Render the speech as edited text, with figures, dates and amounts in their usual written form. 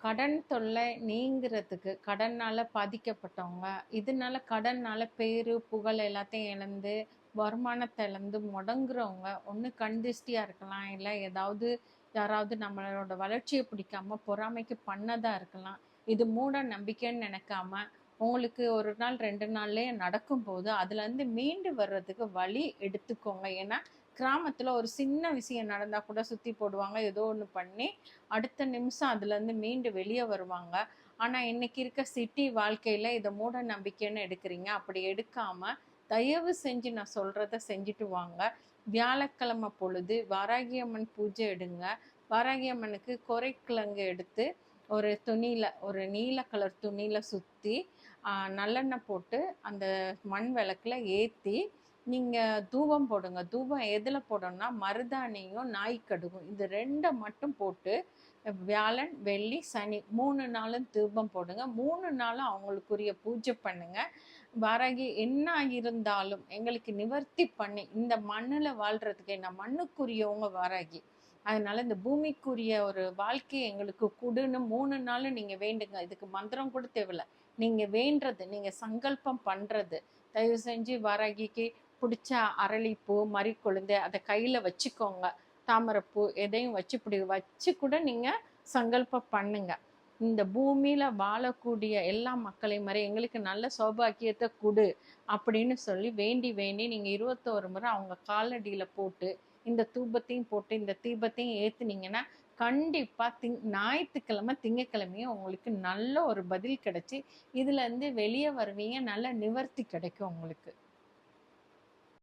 கடன் தொல்லை நீங்கிறதுக்கு, கடன்னால பாதிக்கப்பட்டவங்க, இதனால கடன்னால பேரு, புகழ் எல்லாத்தையும் இழந்து, வருமானத்த இழந்து முடங்குறவங்க, ஒண்ணு கண் திஷ்டியா இருக்கலாம். இல்ல ஏதாவது யாராவது நம்மளோட வளர்ச்சிய பிடிக்காம பொறாமைக்கு பண்ணதா இருக்கலாம். இது மூட நம்பிக்கைன்னு நெனைக்காம, உங்களுக்கு 1 நாள் 2 நாள்லயே நடக்கும்போது, அதுலருந்து மீண்டு வர்றதுக்கு வழி எடுத்துக்கோங்க. ஏன்னா, கிராமத்துல ஒரு சின்ன விஷயம் நடந்தா கூட சுத்தி போடுவாங்க. ஏதோ ஒண்ணு பண்ணி அடுத்த நிமிஷம் அதுலேருந்து மீண்டு வெளிய வருவாங்க. ஆனா, இன்னைக்கு இருக்க சிட்டி வாழ்க்கையில இத மூட நம்பிக்கைன்னு எடுக்கிறீங்க. அப்படி எடுக்காம, தயவு செஞ்சு நான் சொல்றத செஞ்சுட்டு வாங்க. வியாழக்கிழமை பொழுது வாராகி அம்மன் பூஜை எடுங்க. வாராகி அம்மனுக்கு கொரைக்கிழங்கு எடுத்து, ஒரு துணியில ஒரு நீல கலர் துணியில சுத்தி, நல்லெண்ணெய் போட்டு, அந்த மண் விளக்குல ஏத்தி, நீங்க தூபம் போடுங்க. தூபம் எதுல போடணும்னா, மருதாணியும், நாய்க்கடுகும் இது 2 மட்டும் போட்டு வியாழன், வெள்ளி, சனி 3 நாளும் தூபம் போடுங்க. 3 நாளும் அவங்களுக்குரிய பூஜை பண்ணுங்க. வாராகி என்ன இருந்தாலும் எங்களுக்கு நிவர்த்தி பண்ணி, இந்த மண்ணுல வாழ்றதுக்கு என்ன மண்ணுக்குரியவங்க வாராகி. அதனால இந்த பூமிக்குரிய ஒரு வாழ்க்கைய எங்களுக்கு குடுன்னு 3 நாளும் நீங்க வேண்டுங்க. இதுக்கு மந்திரம் கூட தேவையில்ல. நீங்க வேண்டுறது, நீங்க சங்கல்பம் பண்றது. தயவு செஞ்சு வாராகிக்கு புடிச்ச அரளிப்பூ, மறிக்கொழுந்து அத கையில வச்சுக்கோங்க. தாமரைப்பூ எதையும் வச்சு இப்படி வச்சு கூட நீங்க சங்கல்பம் பண்ணுங்க. இந்த பூமியில வாழக்கூடிய எல்லா மக்களையும் மாரி எங்களுக்கு நல்ல சௌபாக்கியத்த குடு அப்படின்னு சொல்லி வேண்டி வேண்டி நீங்க 21 முறை அவங்க காலடியில போட்டு, இந்த தூபத்தையும் போட்டு, இந்த தீபத்தையும் ஏத்துனீங்கன்னா, கண்டிப்பா ஞாயித்துக்கிழமை, திங்கட்கிழமையும் உங்களுக்கு நல்ல ஒரு பதில் கிடைச்சு, இதுலருந்து வெளிய வருவீங்க. நல்ல நிவர்த்தி கிடைக்கும் உங்களுக்கு.